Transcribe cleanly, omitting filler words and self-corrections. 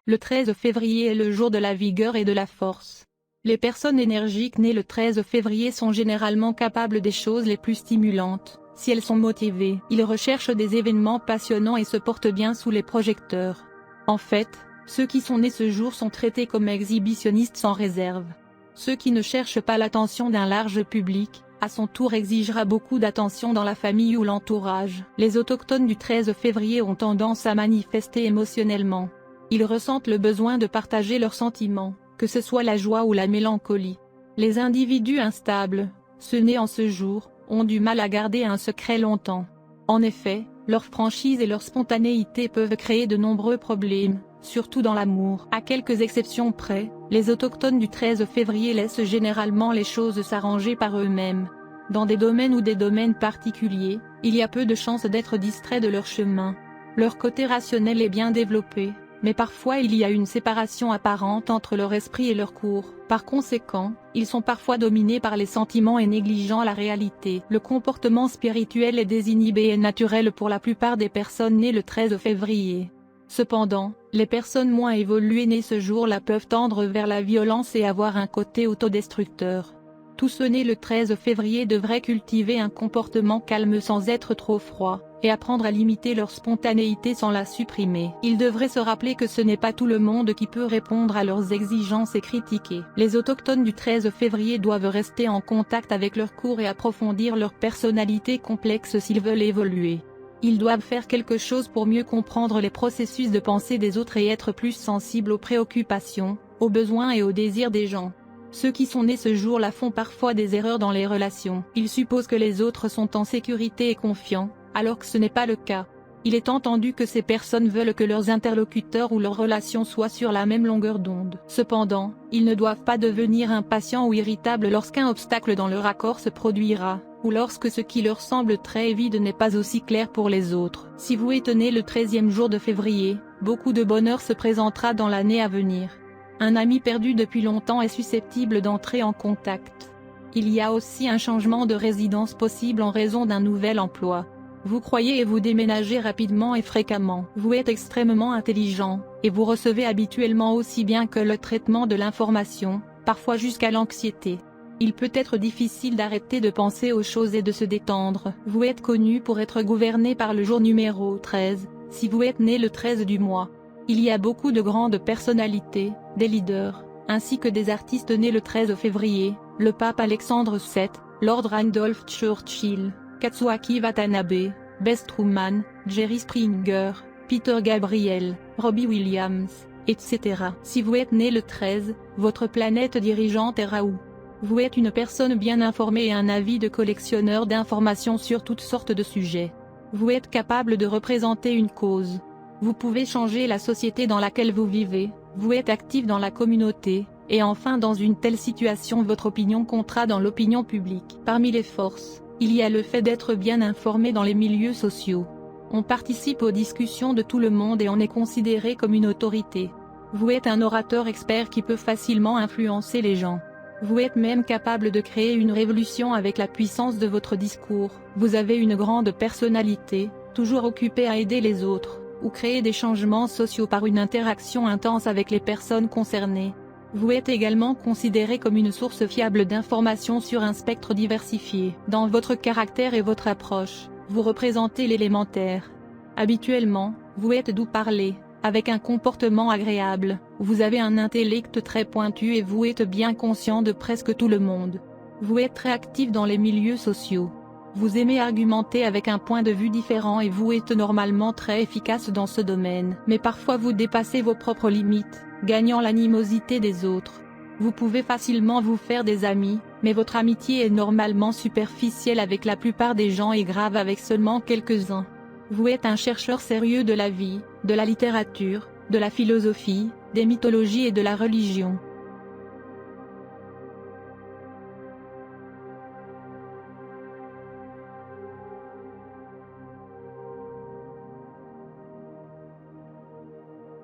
Le 13 février est le jour de la vigueur et de la force. Les personnes énergiques nées le 13 février sont généralement capables des choses les plus stimulantes. Si elles sont motivées, ils recherchent des événements passionnants et se portent bien sous les projecteurs. En fait, ceux qui sont nés ce jour sont traités comme exhibitionnistes sans réserve. Ceux qui ne cherchent pas l'attention d'un large public, à son tour exigera beaucoup d'attention dans la famille ou l'entourage. Les autochtones du 13 février ont tendance à manifester émotionnellement. Ils ressentent le besoin de partager leurs sentiments, que ce soit la joie ou la mélancolie. Les individus instables, ceux nés en ce jour, ont du mal à garder un secret longtemps. En effet, leur franchise et leur spontanéité peuvent créer de nombreux problèmes, surtout dans l'amour. À quelques exceptions près, les autochtones du 13 février laissent généralement les choses s'arranger par eux-mêmes. Dans des domaines ou des domaines particuliers, il y a peu de chances d'être distraits de leur chemin. Leur côté rationnel est bien développé, mais parfois il y a une séparation apparente entre leur esprit et leur cours. Par conséquent, ils sont parfois dominés par les sentiments et négligeant la réalité. Le comportement spirituel est désinhibé et naturel pour la plupart des personnes nées le 13 février. Cependant, les personnes moins évoluées nées ce jour-là peuvent tendre vers la violence et avoir un côté autodestructeur. Tous ceux nés le 13 février devraient cultiver un comportement calme sans être trop froid, et apprendre à limiter leur spontanéité sans la supprimer. Ils devraient se rappeler que ce n'est pas tout le monde qui peut répondre à leurs exigences et critiquer. Les autochtones du 13 février doivent rester en contact avec leur cours et approfondir leur personnalité complexe s'ils veulent évoluer. Ils doivent faire quelque chose pour mieux comprendre les processus de pensée des autres et être plus sensibles aux préoccupations, aux besoins et aux désirs des gens. Ceux qui sont nés ce jour-là font parfois des erreurs dans les relations. Ils supposent que les autres sont en sécurité et confiants, alors que ce n'est pas le cas. Il est entendu que ces personnes veulent que leurs interlocuteurs ou leurs relations soient sur la même longueur d'onde. Cependant, ils ne doivent pas devenir impatients ou irritables lorsqu'un obstacle dans leur accord se produira, ou lorsque ce qui leur semble très évident n'est pas aussi clair pour les autres. Si vous êtes né le 13e jour de février, beaucoup de bonheur se présentera dans l'année à venir. Un ami perdu depuis longtemps est susceptible d'entrer en contact. Il y a aussi un changement de résidence possible en raison d'un nouvel emploi. Vous croyez et vous déménagez rapidement et fréquemment. Vous êtes extrêmement intelligent, et vous recevez habituellement aussi bien que le traitement de l'information, parfois jusqu'à l'anxiété. Il peut être difficile d'arrêter de penser aux choses et de se détendre. Vous êtes connu pour être gouverné par le jour numéro 13, si vous êtes né le 13 du mois. Il y a beaucoup de grandes personnalités, des leaders, ainsi que des artistes nés le 13 février, le pape Alexandre VII, Lord Randolph Churchill, Katsuaki Watanabe, Bess Truman, Jerry Springer, Peter Gabriel, Robbie Williams, etc. Si vous êtes né le 13, votre planète dirigeante est Rahu. Vous êtes une personne bien informée et un avide collectionneur d'informations sur toutes sortes de sujets. Vous êtes capable de représenter une cause. Vous pouvez changer la société dans laquelle vous vivez, vous êtes actif dans la communauté, et enfin dans une telle situation votre opinion comptera dans l'opinion publique. Parmi les forces, il y a le fait d'être bien informé dans les milieux sociaux. On participe aux discussions de tout le monde et on est considéré comme une autorité. Vous êtes un orateur expert qui peut facilement influencer les gens. Vous êtes même capable de créer une révolution avec la puissance de votre discours. Vous avez une grande personnalité, toujours occupé à aider les autres, ou créer des changements sociaux par une interaction intense avec les personnes concernées. Vous êtes également considéré comme une source fiable d'informations sur un spectre diversifié. Dans votre caractère et votre approche, vous représentez l'élémentaire. Habituellement, vous êtes doux parler, avec un comportement agréable, vous avez un intellect très pointu et vous êtes bien conscient de presque tout le monde. Vous êtes très actif dans les milieux sociaux. Vous aimez argumenter avec un point de vue différent et vous êtes normalement très efficace dans ce domaine. Mais parfois vous dépassez vos propres limites, gagnant l'animosité des autres. Vous pouvez facilement vous faire des amis, mais votre amitié est normalement superficielle avec la plupart des gens et grave avec seulement quelques-uns. Vous êtes un chercheur sérieux de la vie, de la littérature, de la philosophie, des mythologies et de la religion.